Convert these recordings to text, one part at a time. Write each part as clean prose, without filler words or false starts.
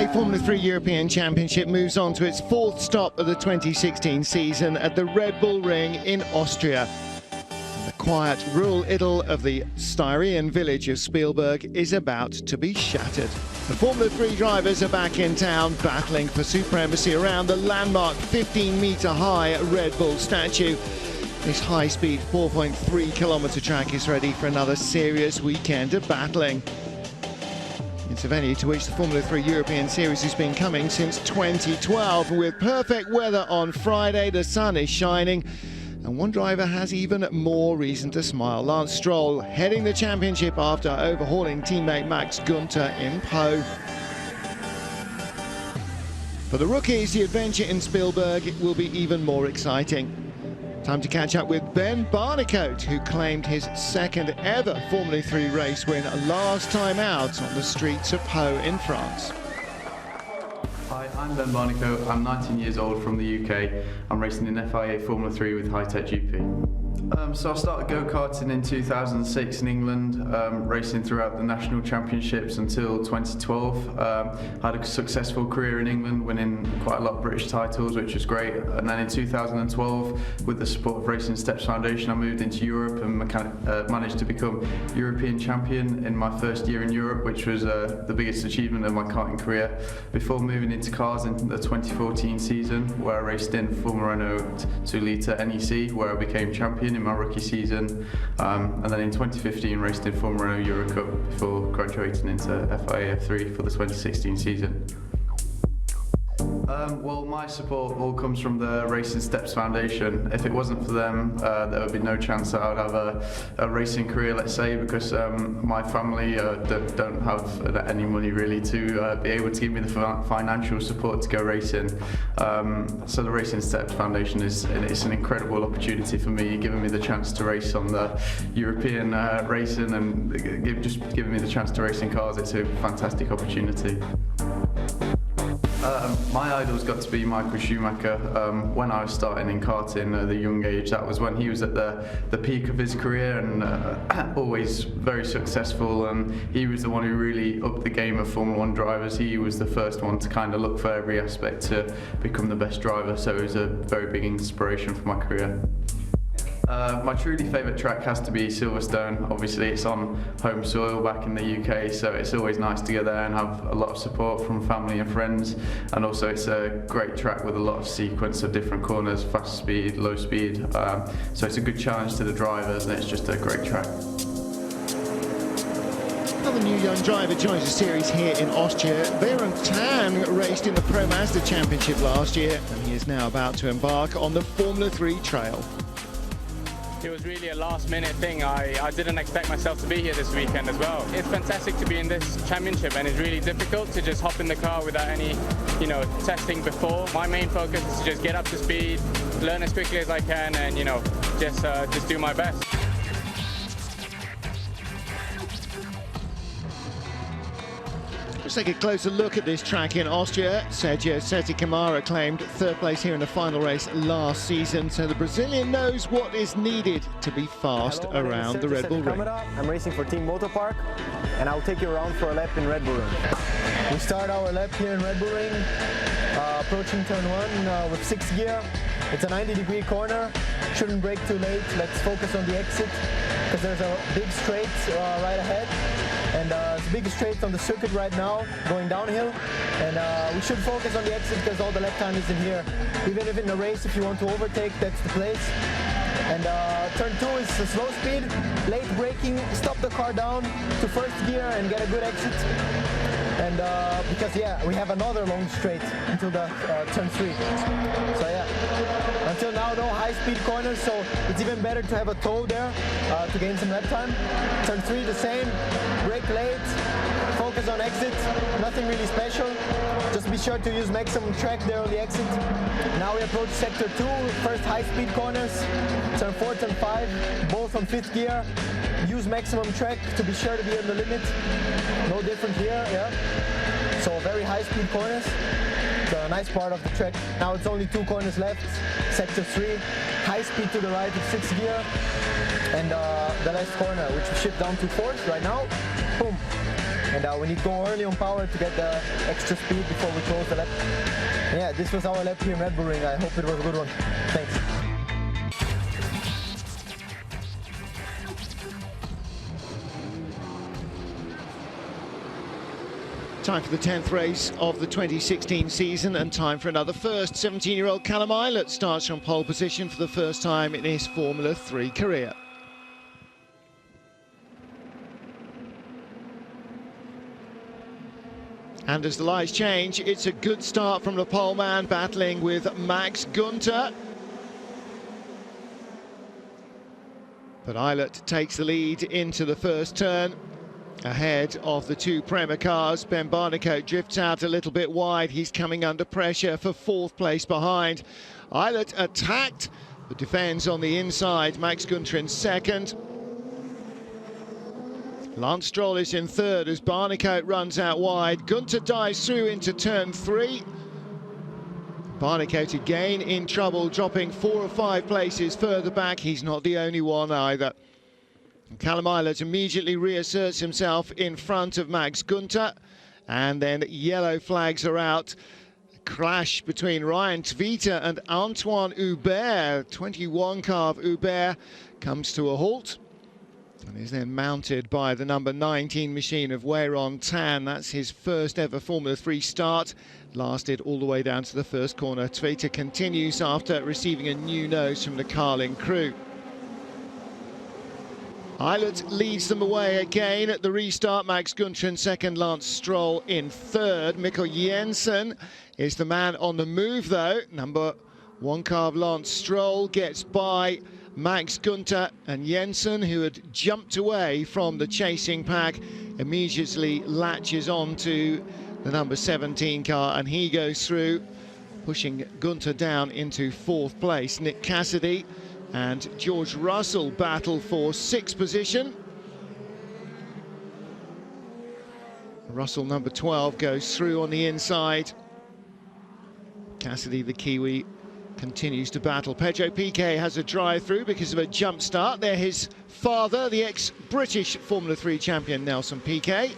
FIA Formula 3 European Championship moves on to its fourth stop of the 2016 season at the Red Bull Ring in Austria. The quiet rural idyll of the Styrian village of Spielberg is about to be shattered. The Formula 3 drivers are back in town, battling for supremacy around the landmark 15-metre-high Red Bull statue. This high-speed 4.3-kilometre track is ready for another serious weekend of battling. It's a venue to which the Formula 3 European Series has been coming since 2012. With perfect weather on Friday, the sun is shining, and one driver has even more reason to smile. Lance Stroll heading the championship after overhauling teammate Max Günther in Po. For the rookies, the adventure in Spielberg will be even more exciting. Time to catch up with Ben Barnicoat, who claimed his second ever Formula 3 race win last time out on the streets of Po in France. Hi, I'm Ben Barnicoat. I'm 19 years old from the UK. I'm racing in FIA Formula 3 with High-Tech GP. So I started go-karting in 2006 in England, racing throughout the national championships until 2012. Had a successful career in England, winning quite a lot of British titles, which was great. And then in 2012, with the support of Racing Steps Foundation, I moved into Europe and managed to become European champion in my first year in Europe, which was the biggest achievement of my karting career, before moving into cars in the 2014 season, where I raced in Formula Renault 2 Litre NEC, where I became champion in my rookie season, and then in 2015 raced in Formula Renault Euro Cup before graduating into FIA F3 for the 2016 season. Well, my support all comes from the Racing Steps Foundation. If it wasn't for them, there would be no chance that I would have a racing career, let's say, because my family don't have any money really to be able to give me the financial support to go racing. So the Racing Steps Foundation it's an incredible opportunity for me, giving me the chance to race on the European racing and just giving me the chance to race in cars. It's a fantastic opportunity. My idol's got to be Michael Schumacher. When I was starting in karting at a young age, that was when he was at the peak of his career and always very successful, and he was the one who really upped the game of Formula 1 drivers. He was the first one to kind of look for every aspect to become the best driver, so it was a very big inspiration for my career. My truly favourite track has to be Silverstone. Obviously it's on home soil back in the UK, so it's always nice to go there and have a lot of support from family and friends, and also it's a great track with a lot of sequence of different corners, fast speed, low speed, so it's a good challenge to the drivers and it's just a great track. Another new young driver joins the series here in Austria. Behrend Tan raced in the Pro Mazda Championship last year, and he is now about to embark on the Formula 3 trail. It was really a last-minute thing. I didn't expect myself to be here this weekend as well. It's fantastic to be in this championship, and it's really difficult to just hop in the car without any, testing before. My main focus is to just get up to speed, learn as quickly as I can, and just do my best. Let's take a closer look at this track in Austria. Sergio Sette Camara claimed third place here in the final race last season, so the Brazilian knows what is needed to be fast around the Red Bull Ring. I'm racing for Team Motorpark, and I'll take you around for a lap in Red Bull Ring. We start our lap here in Red Bull Ring, approaching turn 1 with 6th gear. It's a 90-degree corner, shouldn't brake too late. Let's focus on the exit, because there's a big straight right ahead. And it's the biggest straight on the circuit right now, going downhill. And we should focus on the exit because all the lap time is in here. Even if in the race, if you want to overtake, that's the place. And turn 2 is a slow speed, late braking, stop the car down to 1st gear and get a good exit. And because we have another long straight until the turn 3. So yeah, until now no high-speed corners, so it's even better to have a toe there to gain some lap time. Turn 3 the same, brake late, focus on exit, nothing really special. Just be sure to use maximum track there on the exit. Now we approach sector 2, first high-speed corners, turn 4, turn 5, both on 5th gear. Use maximum track to be sure to be on the limit. No different here, yeah. So very high-speed corners. It's a nice part of the track. Now it's only 2 corners left. Sector 3, high speed to the right of 6th gear. And the last corner, which we shift down to 4th right now. Boom. and we need to go early on power to get the extra speed before we close the lap. And yeah, this was our lap here in Red Bull Ring. I hope it was a good one. Thanks. Time for the 10th race of the 2016 season, and time for another first. 17-year-old Callum Ilott starts from pole position for the first time in his Formula 3 career. And as the lights change, it's a good start from the pole man, battling with Max Günther. But Ilott takes the lead into the first turn, ahead of the two Prema cars. Ben Barnicoat drifts out a little bit wide. He's coming under pressure for fourth place behind. Ilott attacked, but defends on the inside. Max Günther in second. Lance Stroll is in third as Barnicoat runs out wide. Günther dives through into turn 3. Barnicoat again in trouble, dropping 4 or 5 places further back. He's not the only one either. Callum Ilott immediately reasserts himself in front of Max Günther, and then yellow flags are out. Crash between Ryan Tvita and Antoine Hubert. 21 car of Hubert comes to a halt and is then mounted by the number 19 machine of Weiron Tan. That's his first ever Formula 3 start. Lasted all the way down to the first corner. Tvita continues after receiving a new nose from the Carlin crew. Ilott leads them away again at the restart. Max Günther in second, Lance Stroll in third. Mikkel Jensen is the man on the move, though. Number 1 car of Lance Stroll gets by Max Günther, and Jensen, who had jumped away from the chasing pack, immediately latches on to the number 17 car, and he goes through, pushing Günther down into fourth place. Nick Cassidy and George Russell battle for 6th position. Russell, number 12, goes through on the inside. Cassidy, the Kiwi, continues to battle. Pedro Piquet has a drive-through because of a jump start. There his father, the ex-British Formula 3 champion Nelson Piquet.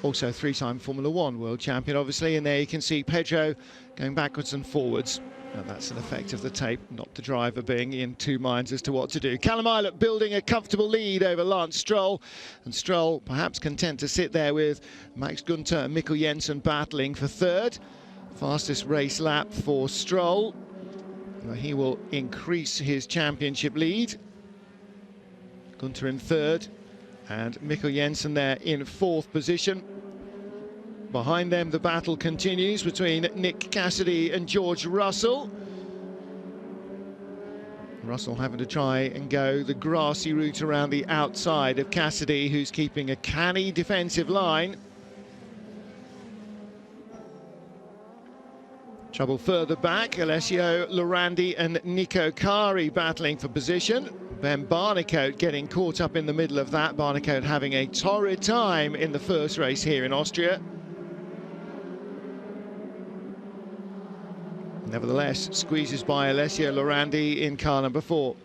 Also 3-time Formula 1 world champion, obviously. And there you can see Pedro going backwards and forwards. And that's an effect of the tape, not the driver being in two minds as to what to do. Callum Ilott building a comfortable lead over Lance Stroll, and Stroll perhaps content to sit there with Max Günther and Mikkel Jensen battling for third. Fastest race lap for Stroll. He will increase his championship lead. Günther in third, and Mikkel Jensen there in fourth position. Behind them, the battle continues between Nick Cassidy and George Russell. Russell having to try and go the grassy route around the outside of Cassidy, who's keeping a canny defensive line. Trouble further back, Alessio Lorandi and Nico Kari battling for position. Ben Barnicoat getting caught up in the middle of that. Barnicoat having a torrid time in the first race here in Austria. Nevertheless, squeezes by Alessio Lorandi in car number 4.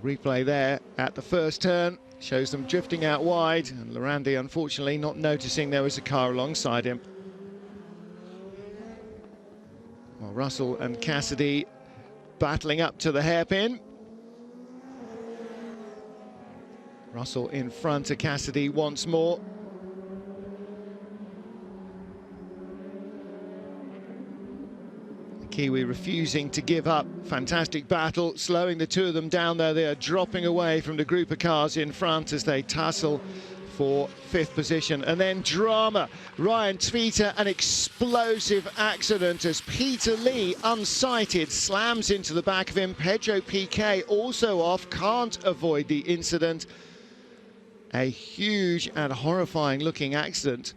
Replay there at the first turn shows them drifting out wide, and Lorandi unfortunately not noticing there was a car alongside him. Well, Russell and Cassidy battling up to the hairpin. Russell in front of Cassidy once more. Kiwi refusing to give up. Fantastic battle, slowing the two of them down, though. They are dropping away from the group of cars in front as they tussle for 5th position. And then drama. Ryan Tvita, an explosive accident as Peter Lee, unsighted, slams into the back of him. Pedro Piquet also off, can't avoid the incident. A huge and horrifying looking accident.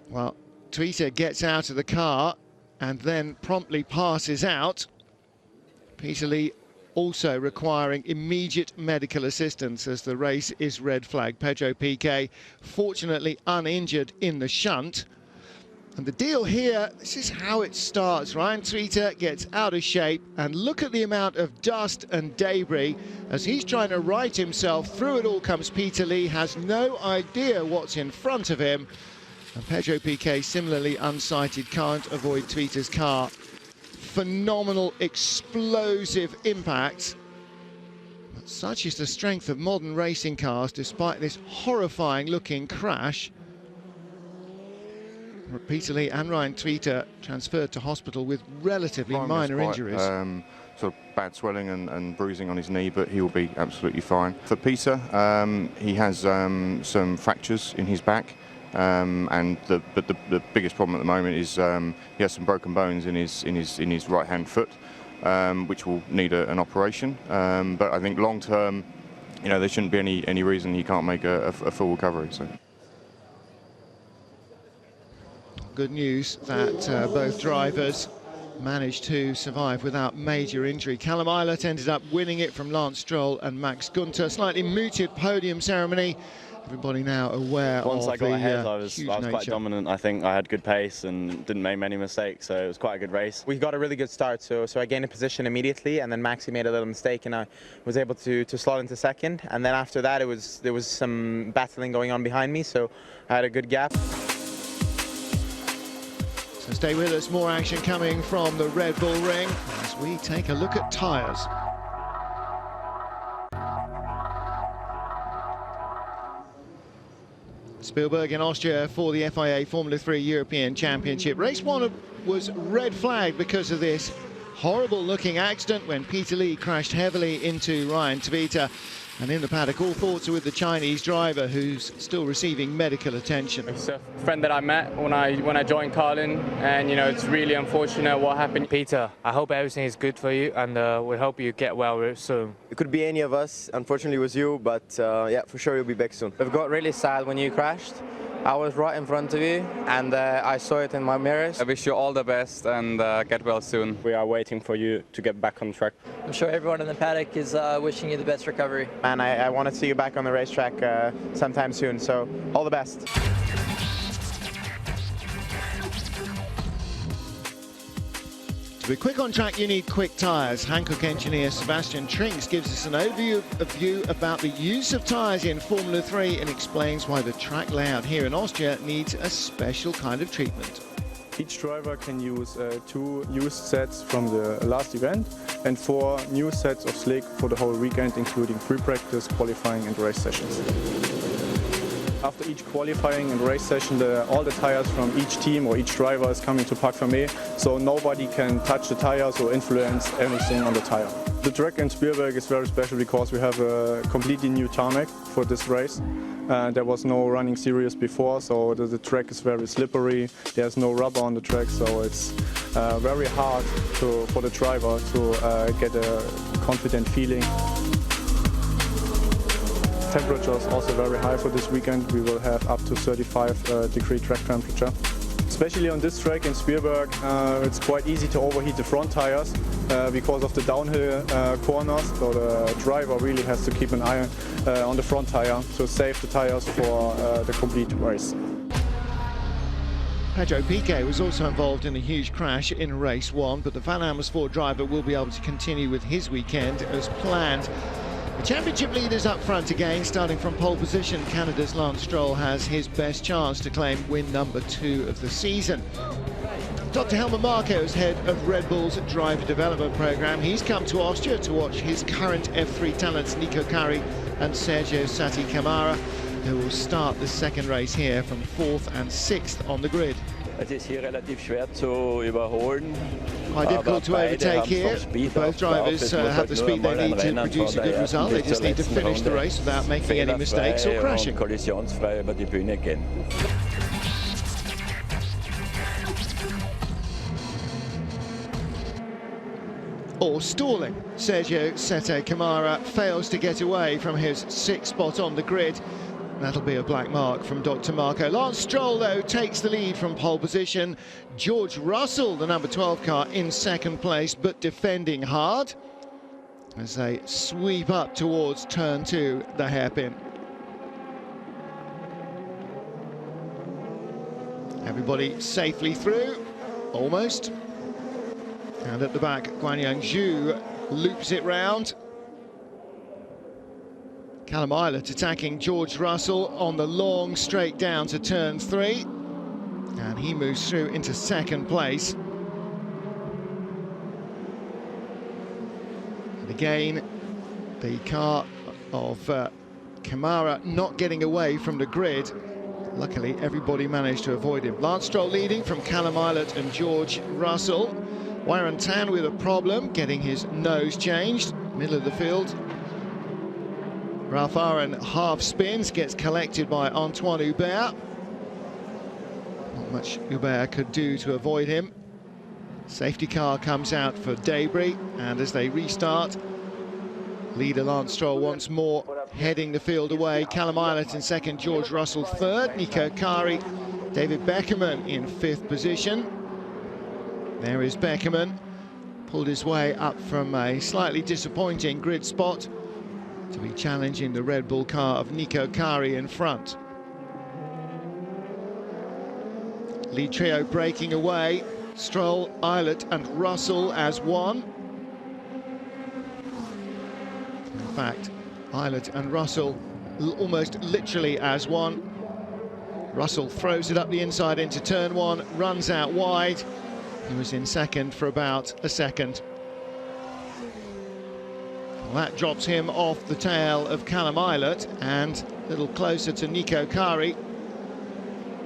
Well, Tvita gets out of the car and then promptly passes out. Peter Lee also requiring immediate medical assistance as the race is red flag. Pedro Piquet, fortunately uninjured in the shunt. And the deal here, this is how it starts. Ryan Tweeter gets out of shape, and look at the amount of dust and debris as he's trying to right himself. Through it all comes Peter Lee, has no idea what's in front of him. And Pedro Piquet, similarly unsighted, can't avoid Tweeter's car. Phenomenal, explosive impact. But such is the strength of modern racing cars, despite this horrifying looking crash. Peter Lee and Ryan Tweeter transferred to hospital with relatively minor injuries. Sort of bad swelling and bruising on his knee, but he will be absolutely fine. For Peter, he has some fractures in his back, and the biggest problem at the moment is he has some broken bones in his right hand foot, which will need an operation. But I think long term, you know, there shouldn't be any reason he can't make a full recovery. So. Good news that both drivers managed to survive without major injury. Callum Eilert ended up winning it from Lance Stroll and Max Günther. Slightly mooted podium ceremony. Everybody now aware Once of I got the ahead, I was huge quite dominant. I think I had good pace and didn't make many mistakes, so it was quite a good race. We got a really good start, so I gained a position immediately, and then Maxi made a little mistake, and I was able to slot into second. And then after that, there was some battling going on behind me, so I had a good gap. So stay with us, more action coming from the Red Bull Ring as we take a look at tyres. Spielberg in Austria for the FIA Formula 3 European Championship. Race 1 was red flagged because of this horrible looking accident when Peter Lee crashed heavily into Ryan Tweeter. And in the paddock, all thoughts are with the Chinese driver, who's still receiving medical attention. It's a friend that I met when I joined Carlin, and you know, it's really unfortunate what happened. Peter, I hope everything is good for you, and we hope you get well soon. It could be any of us. Unfortunately, it was you, but yeah, for sure you'll be back soon. I've got really sad when you crashed. I was right in front of you, and I saw it in my mirrors. I wish you all the best and get well soon. We are waiting for you to get back on track. I'm sure everyone in the paddock is wishing you the best recovery. And I want to see you back on the racetrack sometime soon, so all the best. To be quick on track, you need quick tyres. Hankook engineer Sebastian Trinks gives us an overview about the use of tyres in Formula 3 and explains why the track layout here in Austria needs a special kind of treatment. Each driver can use 2 used sets from the last event and 4 new sets of slick for the whole weekend, including pre-practice, qualifying and race sessions. After each qualifying and race session, all the tires from each team or each driver is coming to Parc Fermé, so nobody can touch the tires or influence anything on the tire. The track in Spielberg is very special because we have a completely new tarmac for this race. There was no running series before, so the track is very slippery. There's no rubber on the track, so it's very hard for the driver to get a confident feeling. Temperature is also very high for this weekend. We will have up to 35-degree track temperature. Especially on this track in Spielberg, it's quite easy to overheat the front tires because of the downhill corners. So the driver really has to keep an eye on the front tire to save the tires for the complete race. Pedro Piquet was also involved in a huge crash in race 1, but the Van Amersfoort driver will be able to continue with his weekend as planned. The championship leaders up front again, starting from pole position. Canada's Lance Stroll has his best chance to claim win number 2 of the season. Dr. Helmut Marko is head of Red Bull's driver development program. He's come to Austria to watch his current F3 talents Nico Kari and Sergio Sati Camara, who will start the second race here from 4th and 6th on the grid. Het is hier relatief schwer zu überholen. Quite difficult to overtake here. Both drivers have the speed they need to produce a good result. They just need to finish the race without making any mistakes or crashing. Kollisionsfrei über die Bühne gehen. Or stalling. Sergio Sete Camara fails to get away from his 6th spot on the grid. That'll be a black mark from Dr. Marko. Lance Stroll, though, takes the lead from pole position. George Russell, the number 12 car, in second place, but defending hard as they sweep up towards turn 2, the hairpin. Everybody safely through, almost. And at the back, Guangyang Zhu loops it round. Callum Eilert attacking George Russell on the long straight down to turn 3. And he moves through into second place. And again, the car of Kamara not getting away from the grid. Luckily, everybody managed to avoid him. Lance Stroll leading from Callum Eilert and George Russell. Warren Tan with a problem, getting his nose changed, middle of the field. Ralph Aaron half spins, gets collected by Antoine Hubert. Not much Hubert could do to avoid him. Safety car comes out for Debris, and as they restart, leader Lance Stroll once more heading the field away. Callum Eilert in second, George Russell third, Nico Kari, David Beckerman in 5th position. There is Beckerman, pulled his way up from a slightly disappointing grid spot to be challenging the Red Bull car of Nico Kari in front. Lead trio breaking away, Stroll, Eilert and Russell as one. In fact, Eilert and Russell almost literally as one. Russell throws it up the inside into turn 1, runs out wide. He was in second for about a second. Well, that drops him off the tail of Callum Eilert and a little closer to Nico Kari.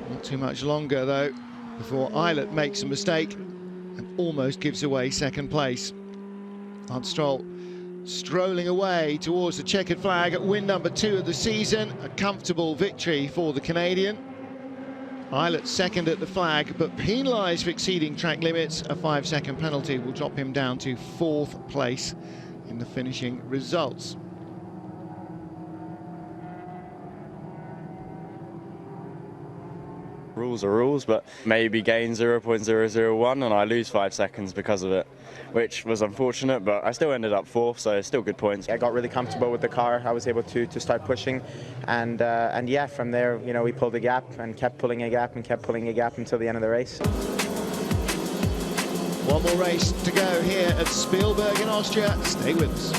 Not too much longer though before Eilert makes a mistake and almost gives away second place. Lance Stroll strolling away towards the checkered flag at win number 2 of the season. A comfortable victory for the Canadian. Eilert second at the flag, but penalised for exceeding track limits. A 5-second penalty will drop him down to 4th place in the finishing results. Rules are rules, but maybe gain 0.001 and I lose 5 seconds because of it, which was unfortunate, but I still ended up 4th, so still good points. I got really comfortable with the car. I was able to start pushing, and yeah, from there, you know, we pulled a gap and kept pulling a gap and kept pulling a gap until the end of the race. One more race to go here at Spielberg in Austria. Stay with us.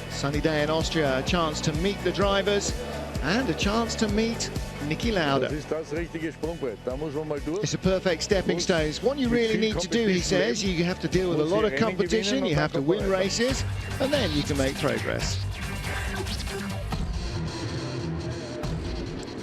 Sunny day in Austria, a chance to meet the drivers and a chance to meet Niki Lauda. It's a perfect stepping stone. It's what you really need to do, he says. You have to deal with a lot of competition, you have to win races, and then you can make progress.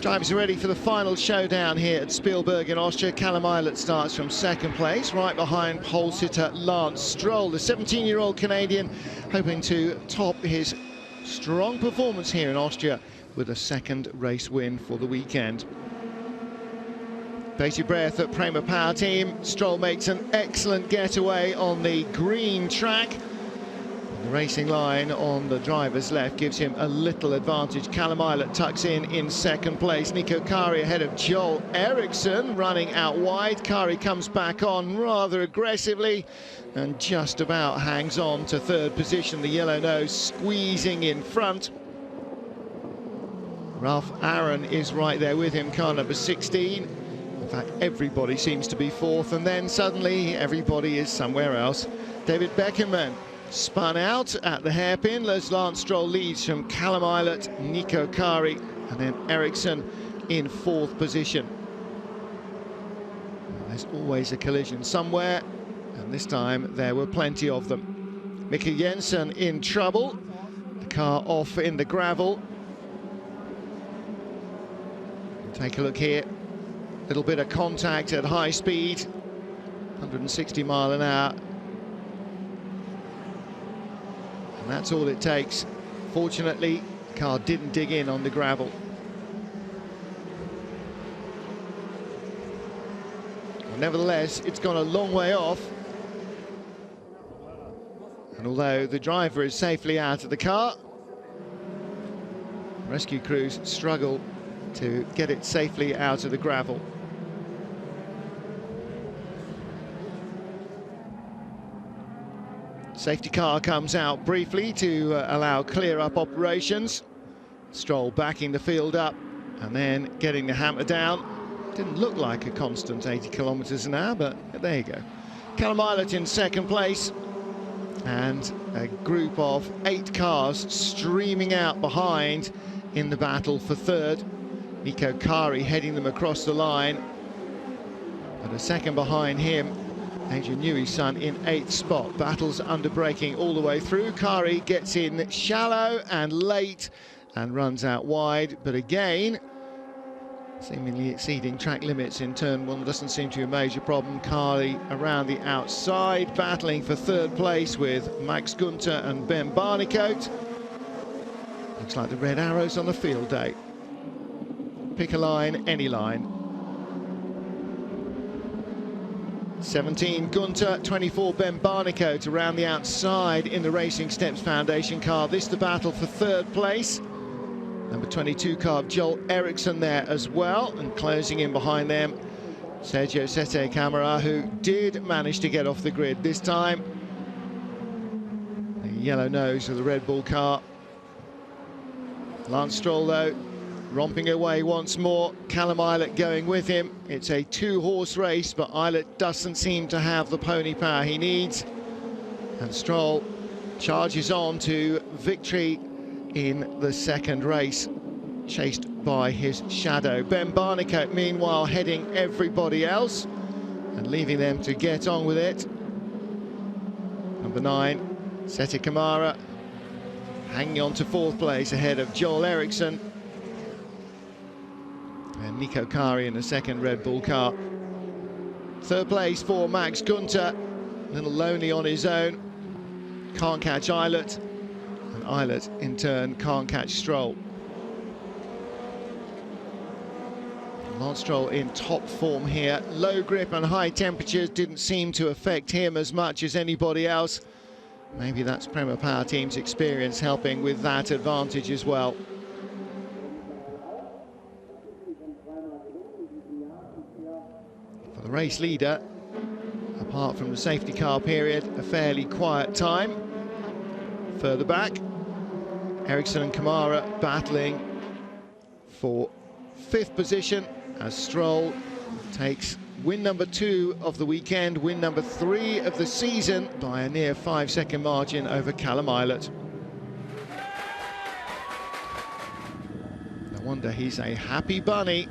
Drivers are ready for the final showdown here at Spielberg in Austria. Callum Eilert starts from second place, right behind pole sitter Lance Stroll, the 17-year-old Canadian, hoping to top his strong performance here in Austria with a second race win for the weekend. Bated breath at Prema Power Team. Stroll makes an excellent getaway on the green track. The racing line on the driver's left gives him a little advantage. Callum Eilert tucks in second place. Nico Kari ahead of Joel Eriksson, running out wide. Kari comes back on rather aggressively and just about hangs on to third position. The yellow nose squeezing in front. Ralph Aaron is right there with him, car number 16. In fact, everybody seems to be 4th, and then suddenly everybody is somewhere else. David Beckerman spun out at the hairpin as Lance Stroll leads from Callum Eilert, Nico Kari, and then Eriksson in 4th position. There's always a collision somewhere, and this time there were plenty of them. Mika Jensen in trouble, the car off in the gravel. Take a look here, little bit of contact at high speed, 160 mile an hour. And that's all it takes. Fortunately, the car didn't dig in on the gravel. Well, nevertheless, it's gone a long way off. And although the driver is safely out of the car, Rescue crews struggle to get it safely out of the gravel. Safety car comes out briefly to allow clear-up operations. Stroll backing the field up and then getting the hammer down. Didn't look like a constant 80 kilometers an hour, but there you go. Callum Ilott in second place, and a group of 8 cars streaming out behind in the battle for third. Nico Kari heading them across the line, but a second behind him, Adrian Newey's son in 8th spot. Battles under braking all the way through. Kari gets in shallow and late and runs out wide, but again, seemingly exceeding track limits in turn 1 doesn't seem to be a major problem. Kari around the outside, battling for third place with Max Günther and Ben Barnicoat. Looks like the red arrows on the field day. Pick a line, any line. 17 Günther, 24 Ben Barnicoat around the outside in the Racing Steps Foundation car. This the battle for third place. Number 22 car of Joel Eriksson there as well, and closing in behind them, Sergio Sette Camara, who did manage to get off the grid this time. The yellow nose of the Red Bull car. Lance Stroll, though, romping away once more. Callum Ilott going with him. It's a 2-horse race, but Ilott doesn't seem to have the pony power he needs. And Stroll charges on to victory in the second race, chased by his shadow. Ben Barnicoat, meanwhile, heading everybody else and leaving them to get on with it. Number 9, Sette Camara, hanging on to 4th place ahead of Joel Eriksson. And Nico Kari in the second Red Bull car. 3rd place for Max Günther, a little lonely on his own. Can't catch Ilott. And Ilott, in turn, can't catch Stroll. Lance Stroll in top form here. Low grip and high temperatures didn't seem to affect him as much as anybody else. Maybe that's Prema Power Team's experience helping with that advantage as well. For the race leader, apart from the safety car period, a fairly quiet time. Further back, Eriksson and Camara battling for 5th position as Stroll takes win number 2 of the weekend, win number 3 of the season by a near 5-second margin over Callum Ilott. No wonder he's a happy bunny.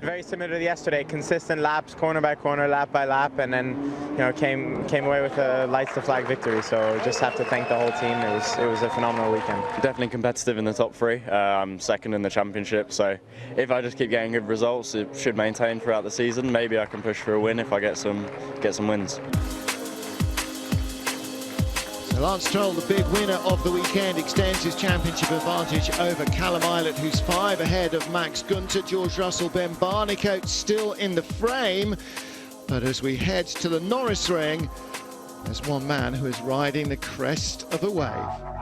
Very similar to yesterday, consistent laps, corner by corner, lap by lap, and then, you know, came away with a lights to flag victory. So just have to thank the whole team. It was a phenomenal weekend. Definitely competitive in the top 3. I'm 2nd in the championship, so if I just keep getting good results, it should maintain throughout the season. Maybe I can push for a win if I get some wins. So Lance Stroll, the big winner of the weekend, extends his championship advantage over Callum Ilott, who's 5 ahead of Max Günther. George Russell, Ben Barnicoat still in the frame. But as we head to the Norris ring, there's one man who is riding the crest of a wave.